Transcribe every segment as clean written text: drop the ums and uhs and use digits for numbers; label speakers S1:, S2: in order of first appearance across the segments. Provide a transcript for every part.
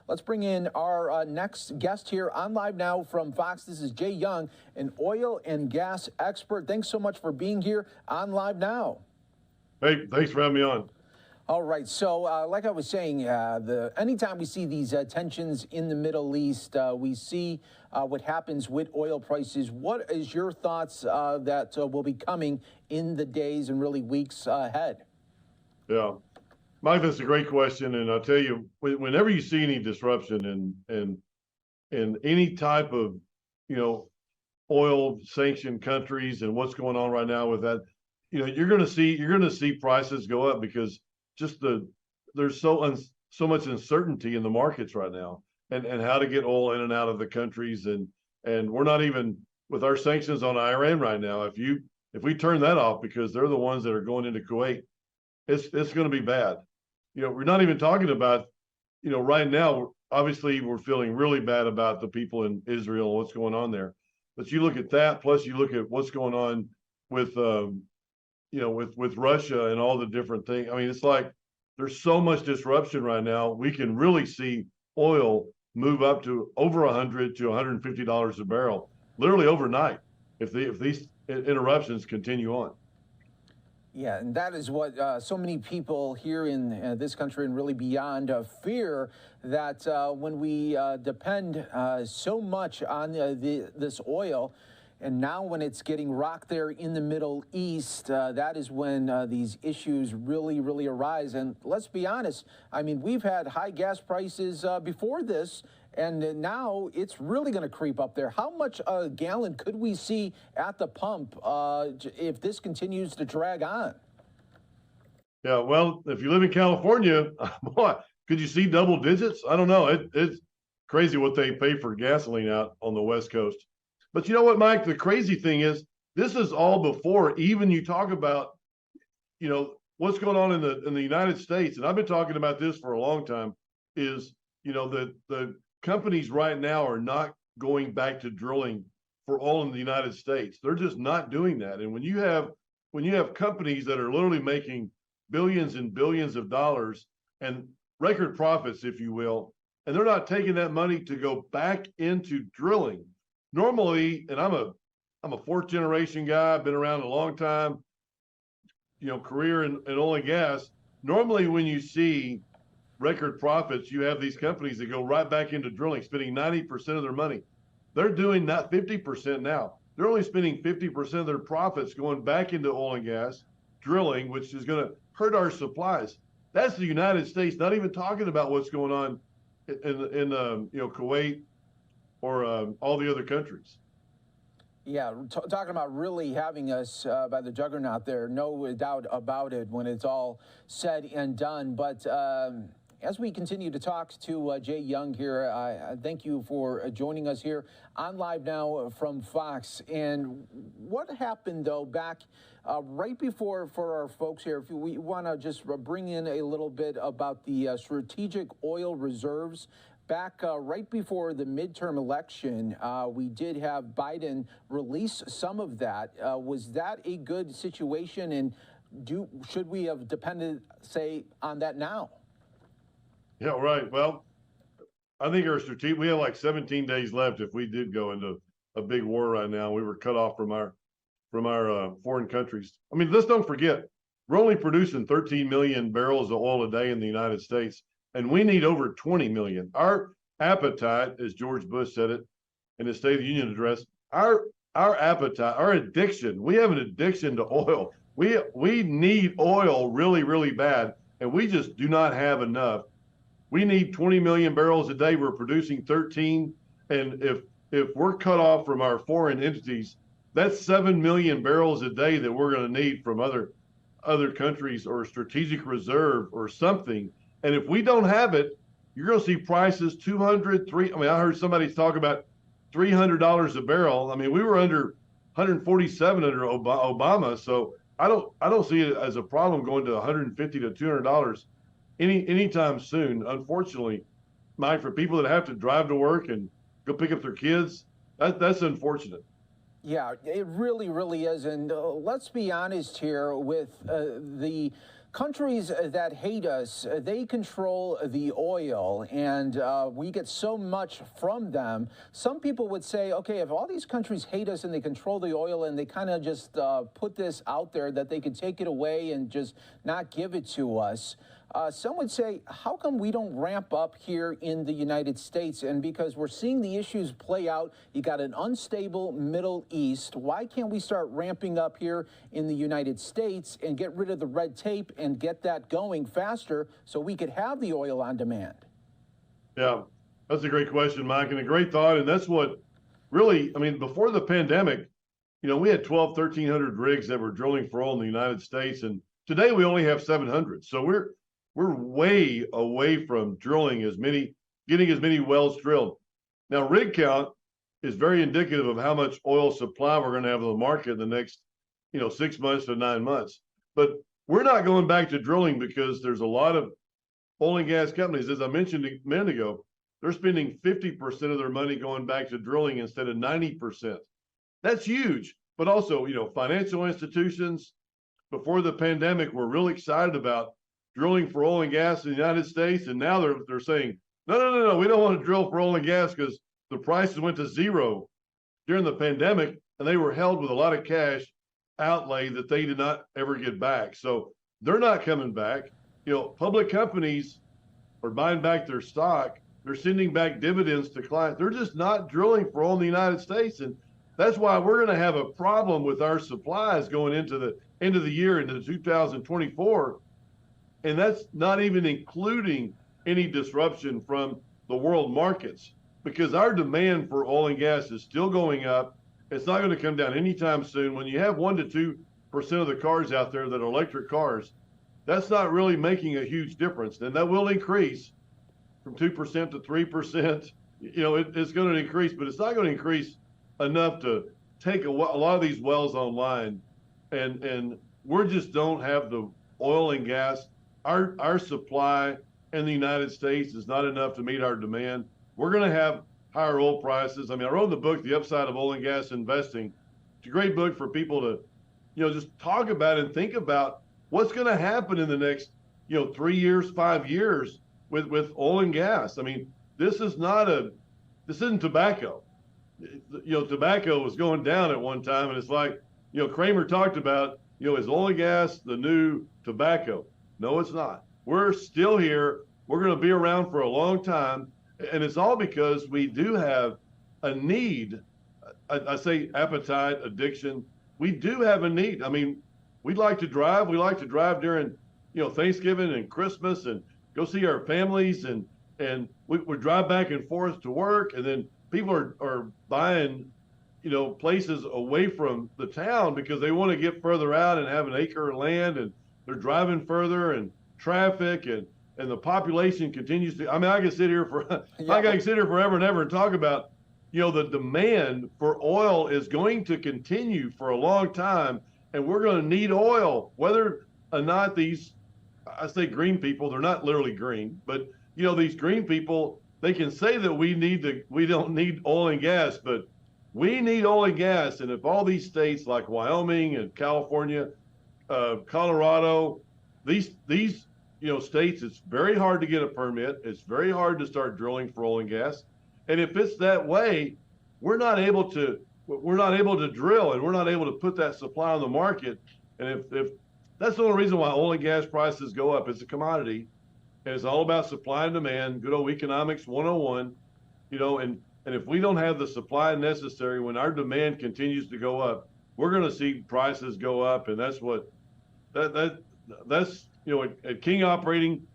S1: Let's bring in our next guest here on Live Now from Fox. This is Jay Young, an oil and gas expert. Thanks so much for being here on Live Now.
S2: Hey, thanks for having me on.
S1: All right, so like I was saying, anytime we see these tensions in the Middle East, we see what happens with oil prices. What is your thoughts that will be coming in the days and really weeks ahead?
S2: Yeah, Mike, that's a great question, and I'll tell you, whenever you see any disruption in any type of, oil sanctioned countries and what's going on right now with that, you're going to see prices go up because just there's so much uncertainty in the markets right now, and how to get oil in and out of the countries, and we're not even with our sanctions on Iran right now. If we turn that off because they're the ones that are going into Kuwait, it's going to be bad. We're not even talking about, right now. Obviously, we're feeling really bad about the people in Israel and what's going on there. But you look at that, plus you look at what's going on with with Russia and all the different things. I mean, it's like there's so much disruption right now. We can really see oil move up to over $100 to $150 a barrel, literally overnight, if these interruptions continue on.
S1: Yeah, and that is what so many people here in this country and really beyond fear, that when we depend so much on this oil, and now when it's getting rocked there in the Middle East, that is when these issues really arise. And let's be honest, I mean, we've had high gas prices before this, and now it's really going to creep up there. How much a gallon could we see at the pump if this continues to drag on?
S2: Yeah, well, if you live in California, boy, could you see double digits? I don't know. It's crazy what they pay for gasoline out on the West Coast. But you know what, Mike? The crazy thing is, this is all before even you talk about, what's going on in the United States. And I've been talking about this for a long time. Is the companies right now are not going back to drilling for oil in the United States. They're just not doing that. And when you have companies that are literally making billions and billions of dollars and record profits, if you will, and they're not taking that money to go back into drilling. Normally, and I'm a fourth generation guy, I've been around a long time, career in oil and gas. Normally when you see record profits, you have these companies that go right back into drilling, spending 90% of their money. They're doing not 50% now. They're only spending 50% of their profits going back into oil and gas, drilling, which is going to hurt our supplies. That's the United States, not even talking about what's going on in Kuwait or all the other countries.
S1: Yeah, talking about really having us by the juggernaut there, no doubt about it when it's all said and done. But as we continue to talk to Jay Young here, I thank you for joining us here on Live Now from Fox. And what happened, though, back right before, for our folks here, if we want to just bring in a little bit about the strategic oil reserves. Back right before the midterm election, we did have Biden release some of that. Was that a good situation, and should we have depended, say, on that now?
S2: Yeah, right. Well, I think we have like 17 days left if we did go into a big war right now. We were cut off from our foreign countries. I mean, let's don't forget, we're only producing 13 million barrels of oil a day in the United States. And we need over 20 million. Our appetite, as George Bush said it in his State of the Union address, our appetite, our addiction, we have an addiction to oil. We need oil really bad, and we just do not have enough. We need 20 million barrels a day. We're producing 13. And if we're cut off from our foreign entities, that's 7 million barrels a day that we're going to need from other countries or strategic reserve or something. And if we don't have it, you're going to see prices $200, I mean, I heard somebody talk about $300 a barrel. I mean, we were under 147 under Obama, so I don't see it as a problem going to $150 to $200 anytime soon. Unfortunately, Mike, for people that have to drive to work and go pick up their kids, that's unfortunate.
S1: Yeah, it really is. And let's be honest here with the countries that hate us, they control the oil, and we get so much from them. Some people would say, okay, if all these countries hate us and they control the oil and they kind of just put this out there that they could take it away and just not give it to us, some would say, how come we don't ramp up here in the United States? And because we're seeing the issues play out, you got an unstable Middle East. Why can't we start ramping up here in the United States and get rid of the red tape and get that going faster so we could have the oil on demand?
S2: Yeah, that's a great question, Mike, and a great thought. And that's what really, I mean, before the pandemic, you know, we had 1,300 rigs that were drilling for oil in the United States. And today we only have 700. So we're way away from drilling getting as many wells drilled. Now, rig count is very indicative of how much oil supply we're going to have in the market in the next, 6 months to 9 months. But we're not going back to drilling because there's a lot of oil and gas companies, as I mentioned a minute ago, they're spending 50% of their money going back to drilling instead of 90%. That's huge. But also, financial institutions before the pandemic were really excited about drilling for oil and gas in the United States, and now they're saying, no, we don't want to drill for oil and gas because the prices went to zero during the pandemic, and they were held with a lot of cash outlay that they did not ever get back. So they're not coming back. Public companies are buying back their stock. They're sending back dividends to clients. They're just not drilling for oil in the United States, and that's why we're going to have a problem with our supplies going into the end of the year, into 2024. And that's not even including any disruption from the world markets, because our demand for oil and gas is still going up. It's not going to come down anytime soon. When you have 1 to 2% of the cars out there that are electric cars, that's not really making a huge difference. And that will increase from 2% to 3%. It's going to increase, but it's not going to increase enough to take a lot of these wells online. And we just don't have the oil and gas. Our supply in the United States is not enough to meet our demand. We're going to have higher oil prices. I mean, I wrote the book, The Upside of Oil and Gas Investing. It's a great book for people to, just talk about and think about what's going to happen in the next, 3 years, 5 years with oil and gas. I mean, this isn't tobacco. Tobacco was going down at one time, and it's like, Kramer talked about, is oil and gas the new tobacco? No, it's not. We're still here. We're going to be around for a long time. And it's all because we do have a need. I say appetite, addiction. We do have a need. I mean, we'd like to drive. We like to drive during, Thanksgiving and Christmas and go see our families. And we drive back and forth to work. And then people are buying, places away from the town because they want to get further out and have an acre of land. And they're driving further, and traffic and the population continues to. I mean, I can sit here forever and ever and talk about, the demand for oil is going to continue for a long time, and we're going to need oil, whether or not these, I say green people, they're not literally green, but these green people, they can say that we don't need oil and gas, but we need oil and gas. And if all these states like Wyoming and California, Colorado, these states, it's very hard to get a permit. It's very hard to start drilling for oil and gas. And if it's that way, we're not able to drill, and we're not able to put that supply on the market. And if that's the only reason why oil and gas prices go up. It's a commodity, and it's all about supply and demand, good old economics 101, and if we don't have the supply necessary when our demand continues to go up, we're going to see prices go up. And that's what that's at King Operating,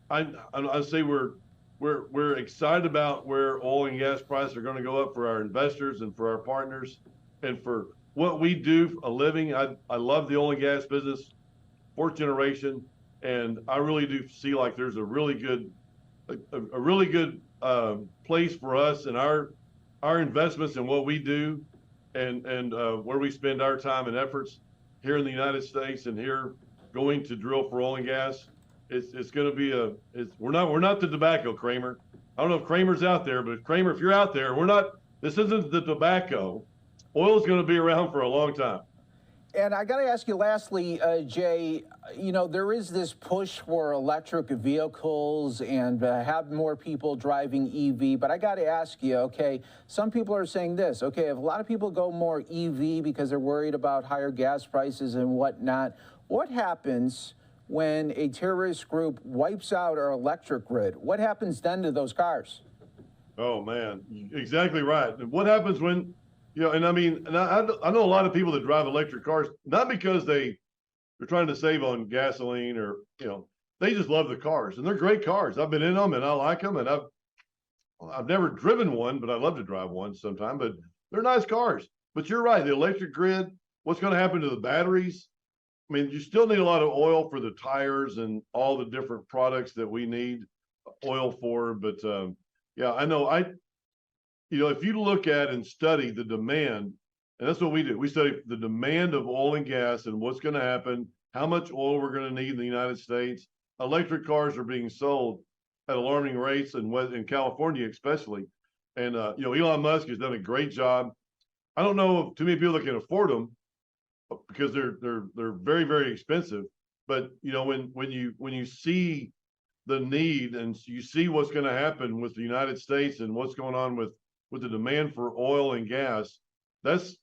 S2: I say we're excited about where oil and gas prices are going to go up for our investors and for our partners and for what we do a living. I love the oil and gas business, fourth generation, and I really do see like there's a really good place for us and our investments and what we do and where we spend our time and efforts here in the United States and here going to drill for oil and gas. It's going to be we're not the tobacco, Kramer. I don't know if Kramer's out there, but Kramer, if you're out there, this isn't the tobacco. Oil is going to be around for a long time.
S1: And I got to ask you lastly, Jay, you know, there is this push for electric vehicles and have more people driving EV. But I got to ask you, okay, some people are saying this, okay, if a lot of people go more EV because they're worried about higher gas prices and whatnot, what happens when a terrorist group wipes out our electric grid? What happens then to those cars?
S2: Oh, man, exactly right. And what happens when, you know, and I mean, and I know a lot of people that drive electric cars, not because they're trying to save on gasoline or, you know, they just love the cars, and they're great cars. I've been in them and I like them, and I've never driven one, but I'd love to drive one sometime. But they're nice cars. But you're right, the electric grid, what's going to happen to the batteries? I mean, you still need a lot of oil for the tires and all the different products that we need oil for. But yeah, I know. You know, if you look at and study the demand, and that's what we do, we study the demand of oil and gas and what's going to happen, how much oil we're going to need in the United States. Electric cars are being sold at alarming rates in California, especially. And you know, Elon Musk has done a great job. I don't know of too many people that can afford them because they're very, very expensive. But you know, when you see the need and you see what's going to happen with the United States and what's going on with the demand for oil and gas, that's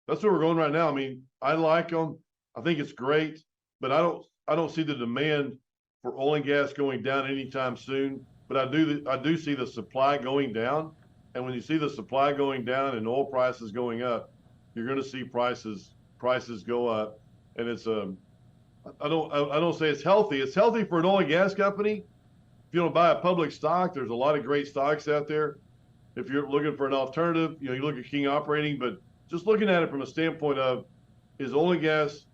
S2: where we're going right now. I mean, I like them. I think it's great, but I don't see the demand for oil and gas going down anytime soon. But I do see the supply going down, and when you see the supply going down and oil prices going up, you're going to see prices go up, and it's I don't say it's healthy. It's healthy for an oil and gas company. If you don't buy a public stock, there's a lot of great stocks out there. If you're looking for an alternative, you know, you look at King Operating, but just looking at it from a standpoint of, is oil and gas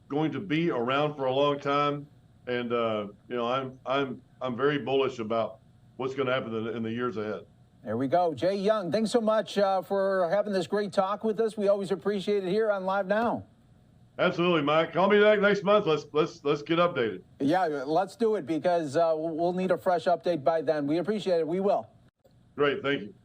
S2: going to be around for a long time? And you know, I'm very bullish about what's going to happen in the years ahead.
S1: There we go. Jay Young, thanks so much for having this great talk with us. We always appreciate it here on Live Now.
S2: Absolutely, Mike. Call me back next month. Let's get updated.
S1: Yeah, let's do it because we'll need a fresh update by then. We appreciate it. We will.
S2: Great. Thank you.